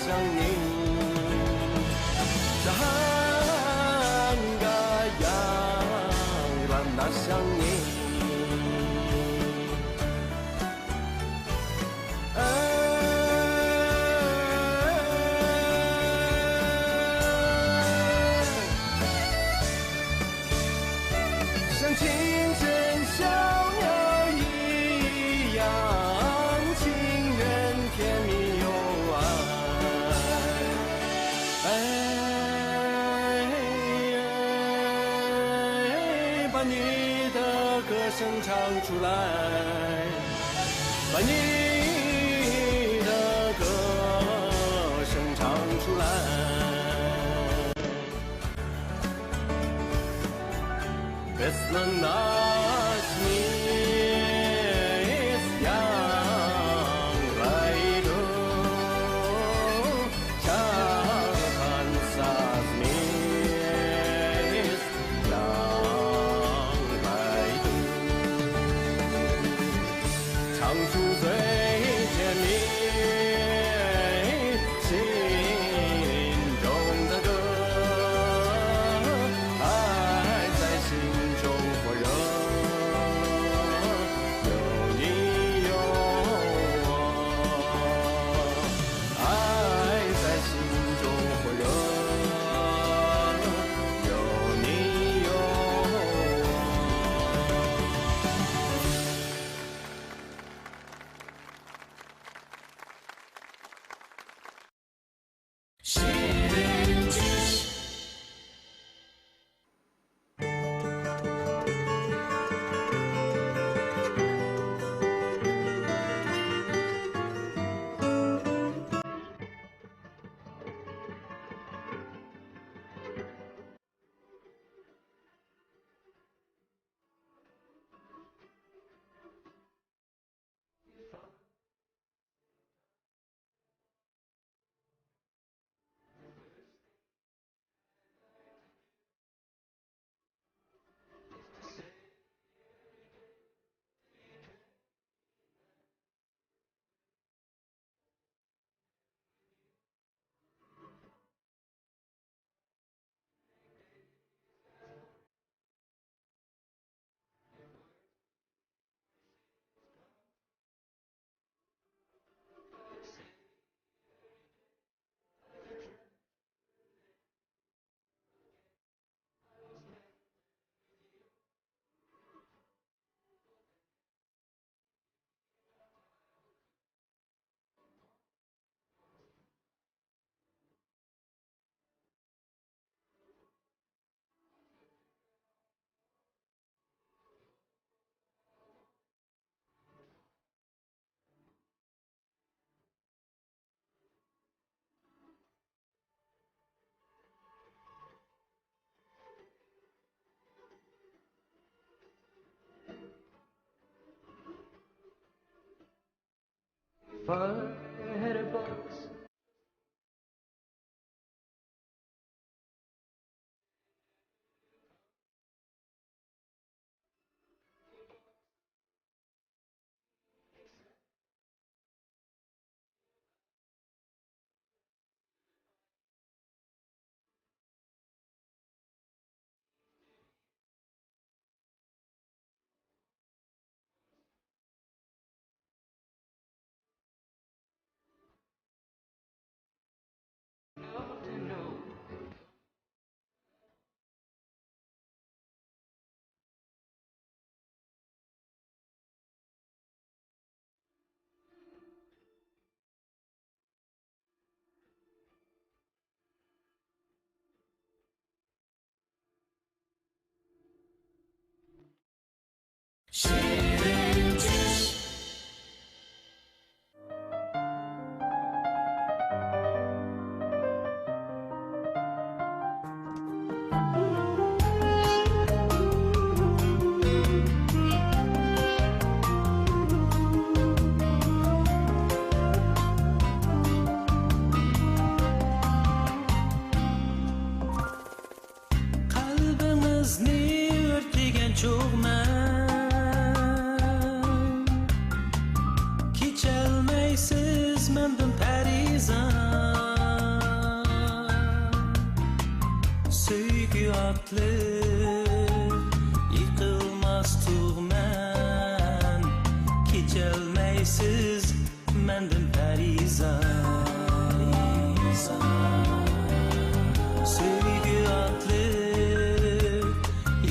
想你，像个羊乱那想你。像清晨小鸟一样，情缘甜蜜又把你的歌声唱出来，把你的歌声唱出来。Весна нас мисс 양라이도 착한 사스미스 양라이도 창수의 재미心中的歌爱在心中火热，有你有我，爱在心中火热，有你有我。If I had a box Sevgi atlı yıkılmaz tuğmen Keçelmeysiz mendin perizan Sevgi atlı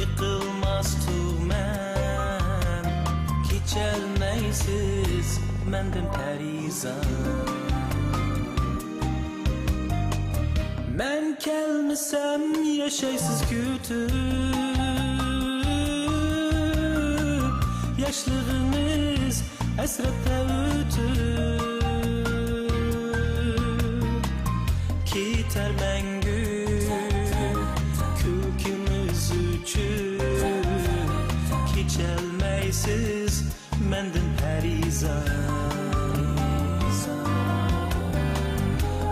yıkılmaz tuğmen Keçelmeysiz mendin perizan Men kelmesem yaşaysız kütüp Yaşlığımız esrette ötüp Kiter mengü kükümüz üçün Keçelmeysiz mendin perizan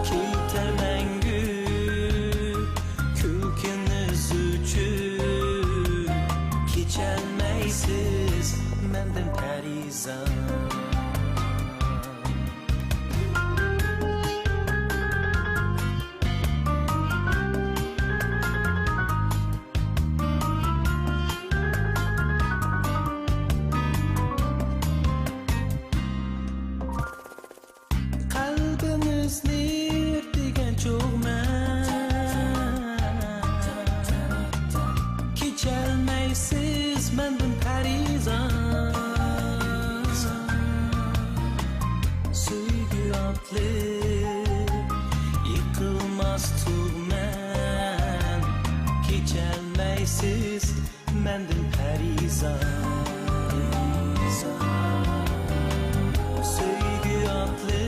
Kiter mengü kükümüz üçün Keçelmeysiz mendin perizan Kalbimizni örtügen çok men Keçelmeysiz mendin perizan Sevgi atlı yıkılmaz tuğmen Keçelmeysiz mendin perizan Sevgi atlı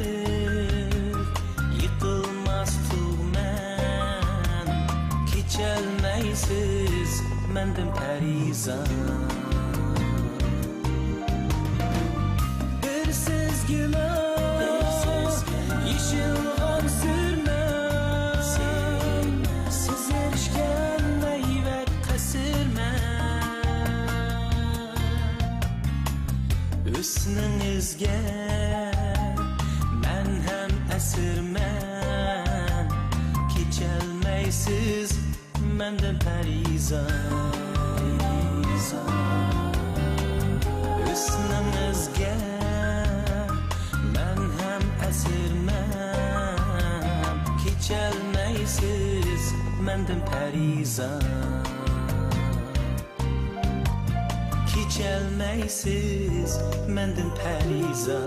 yıkılmaz tuğmen Keçelmeysiz mendin perizan Bir sezgiler yeşilgan sürmen Siz erişken meyve kesirmen Üstünüzge men hem esirmen Keçelmeysiz mendin perizan Üstünüzge men hem esirmen Keçelmeysiz mendin perizan Keçelmeysiz mendin perizan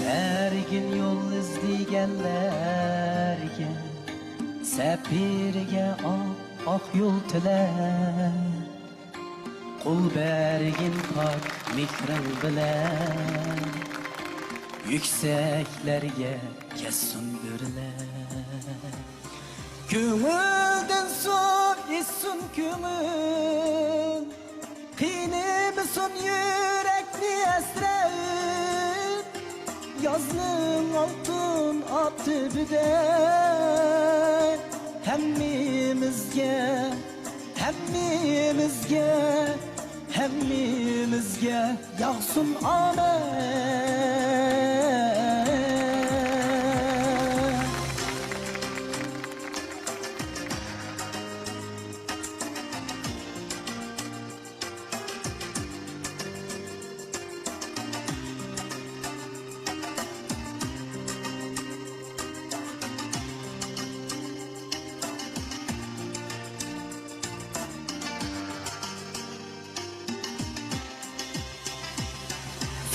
Ergin yol izleyenlerge Sepirge ak yol tiler Kul bergin pak mikrin bilen Yükseklerge kesun görüler Kömülden son isun kömül Kıynımısın yürekli esrağın Yazlığın altın attı büde Hemmimizge yağsın amen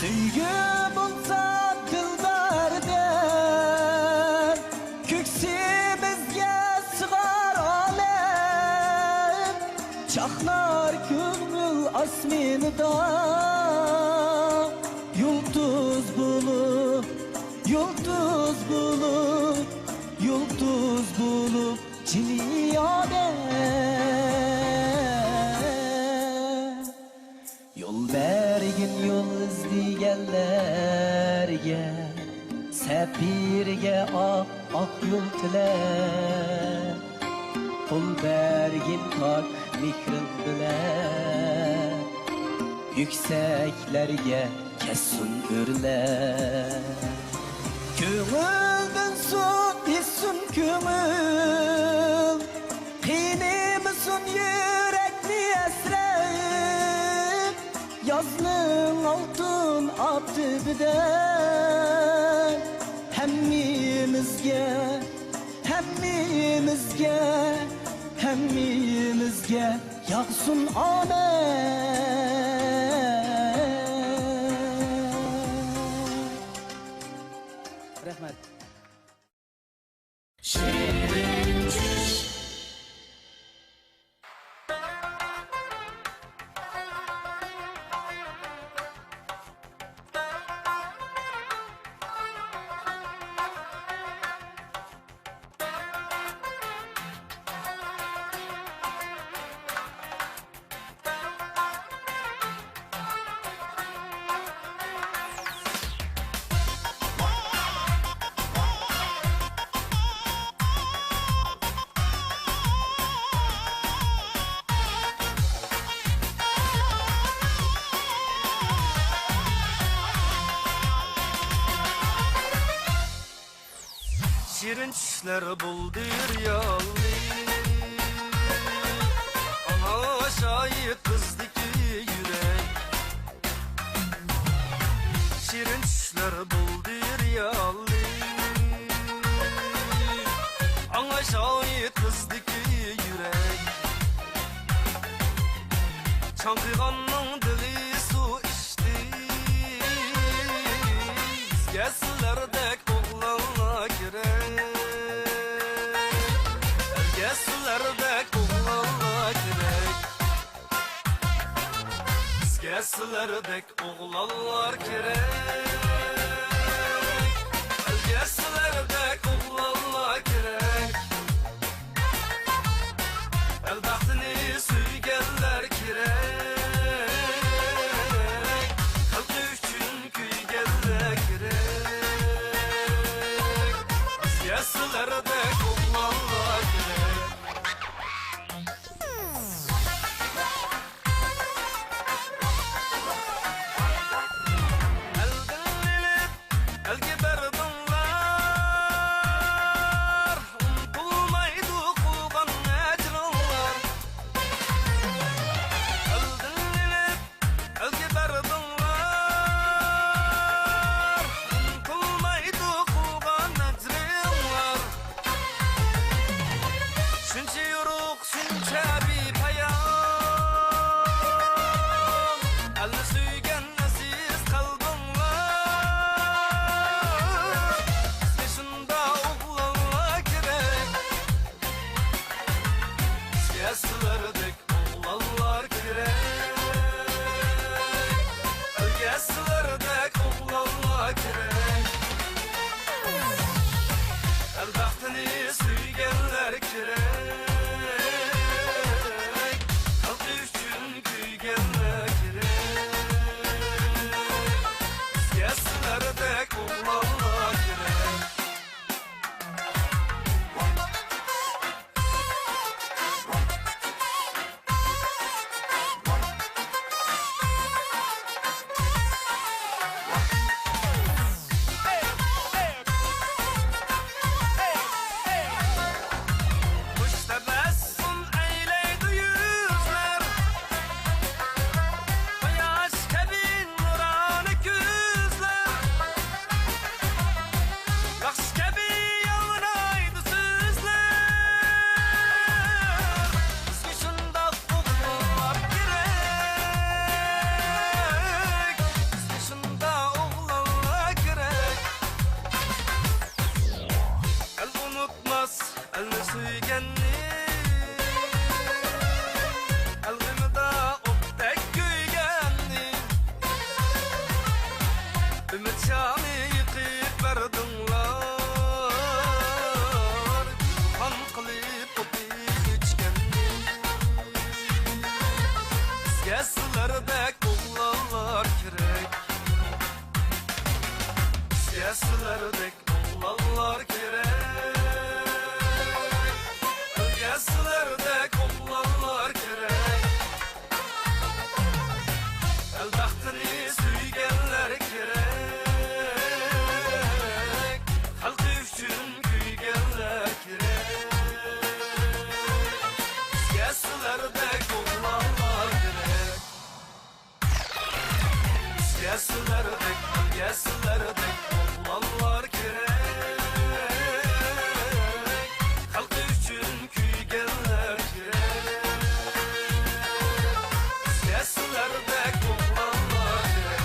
Süygü bulsa dilberden Köksimizge sığar alem Çaklar köngül asminida Yıldız bulup, yıldız bulup Yıldız bulup ciliyade Yol bergin yol izleyenlerge Sefirge ak yol tiler Kul bergin tak mihrin bilen Yükseklerge kesun ürler Köngülden son hissun kömül Kıynımısın yürekli esrep Yazlığın altın abdübüden Hemmimizge yağsın amen Rahmet Şirin çişler buldur yalli Ana şahit kızdaki yürek Şirin çişler buldur yalli Ana şahit kızdaki yürek Çankıganın dili su içti Bizgesillerdek oğlanla girek Bizgesillerdek oğlanla girek Bizgesillerdek oğlanlar girek Bizgesillerdek oğlanlar girek El bahtini suygenler girek Halkı üçün kuygenler girek Bizgesillerdek oğlanlar girek Bizgesillerdek oğlanlar girek Bizgesillerdek oğlanlar girek El bahtini suygenler girek Halkı üçün kuygenler girek Bizgesillerdek oğlanlar girek Ümidşanı yıkıp verdinler kan kılıp okuyup içkenni bizge sizlerdek oğlanlar gerek bizge sizlerdek oğlanlar gerek bizge sizlerdek oğlanlar gerek elbahtını suygenler gerek halkı üçün kuygenler gerek bizge sizlerdek oğlanlar gerek bizge sizlerdek oğlanlar gerek halkı üçün kuygenler gerek bizge sizlerdek oğlanlar gerek.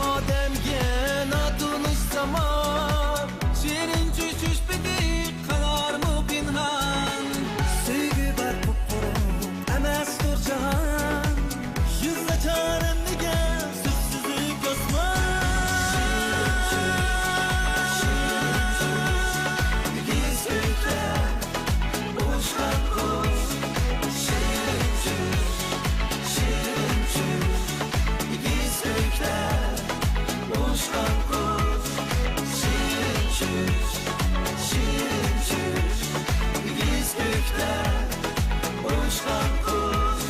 Ademge natuniş zaman şirin çüşüş bidik kanar mı pinhan sevgi var kupkuru emes durcan yüzde çaremlige sütsüzlük osman biz gökler uçkan kuş şirin çüş biz gökler uçkan kuş şirin çüş biz gökler uçkan kuş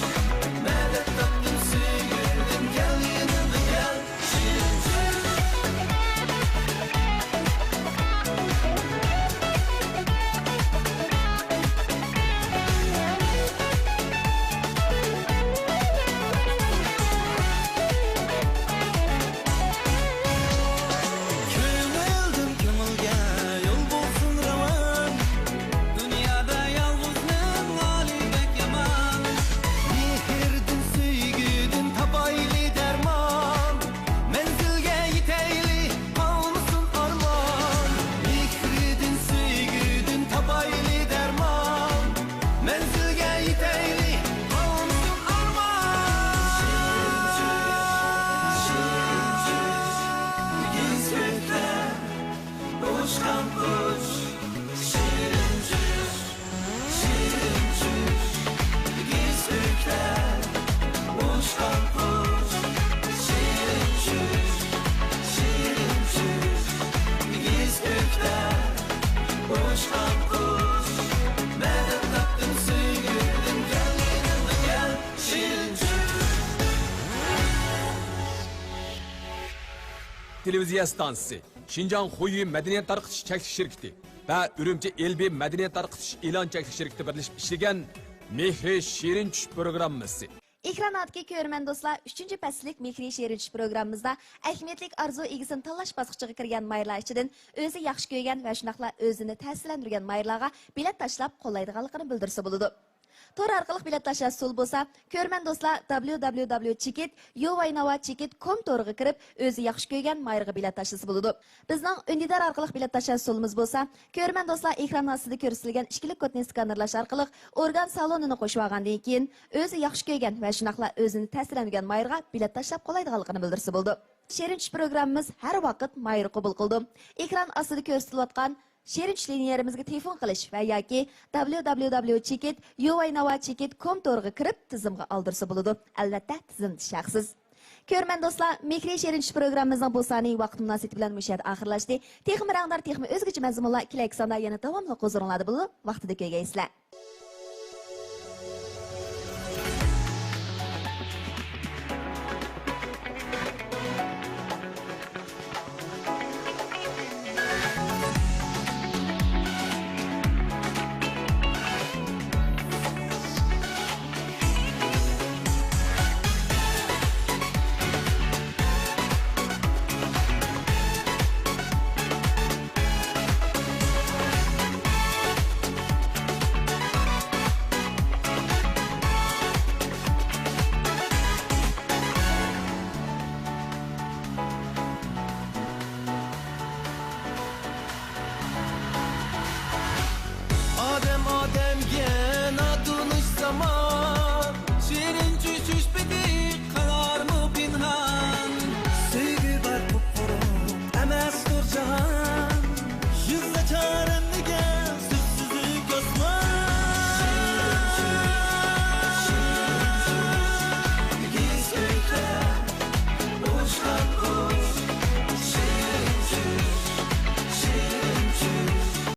medet tattım suyurdum gel yanıma gel şirin çüş. Kömüldüm kömülge yol bulsun ravan dünyada yalnızlığın hali bek yaman mihirdin süygüdün tabaylı derman menzilge yiteyli kalmışsın arman mihirdin süygüdün tabaylı derman menzilge yiteyli kalmışsın arman biz gökler uçkan kuş şirin çüş biz gökler uçkan kuş şirin çüş biz gökler uçkan kuş medet tattım suyurdum gel yanıma gel şirin çüş. Televiziya stansiyasi, Şinjan Xuyi Madaniyat tarqitish cheklanish shirkati va Urumchi Elbi Madaniyat tarqitish e'lon cheklanish shirkati birlashib ishlagan Mehri Shirin tush programmasi. Ekranatdagi ko'rman do'stlar, 3-faslik Mehri Shirin tush programmamizda ahamiyatli arzu egisini tanlash bosqichiga kirgan maylar ichidan o'zi yaxshi ko'rgan va shunaqla o'zini ta'sirlantirgan maylarga bilet tashlab qo'llaydiganligini bildirsa bo'ladi. Tor orqali bilet tashlash usul bo'lsa, ko'rman do'stlar www.chekit.com to'riga kirib, o'zi yaxshi ko'rgan maylarga bilet tashlasa bo'ladi. Bizning Undidar orqali bilet tashlash usulimiz bo'lsa, ko'rman do'stlar ekran ostida ko'rsatilgan ishkilik kodni skanerlash orqali organ salonini qo'shib olgandan keyin o'zi yaxshi ko'rgan va shunaqla o'zini ta'sirlangan maylarga bilet tashlab qo'llaydiganligini bildirsa bo'ladi. Shirin tush programmamiz har vaqt mayr qabul qildi. Ekran ostida ko'rsatilayotgan Shirin tush liniyarimizga telefon qilish va yoki www.chekit.com to'riga kirib tizimga oldirsa bo'ladi. Albatta, tizim shaxsiz. Ko'rman do'stlar, Mehri Shirin tush programmamizning bu soniy vaqt munosabati bilan mushad oxirlashdi. Texmi ranglar, texmi o'zgacha mazmunlar kelak sonda yana davomli qo'zg'aladi bo'lib, vaqtida kelgaysizlar.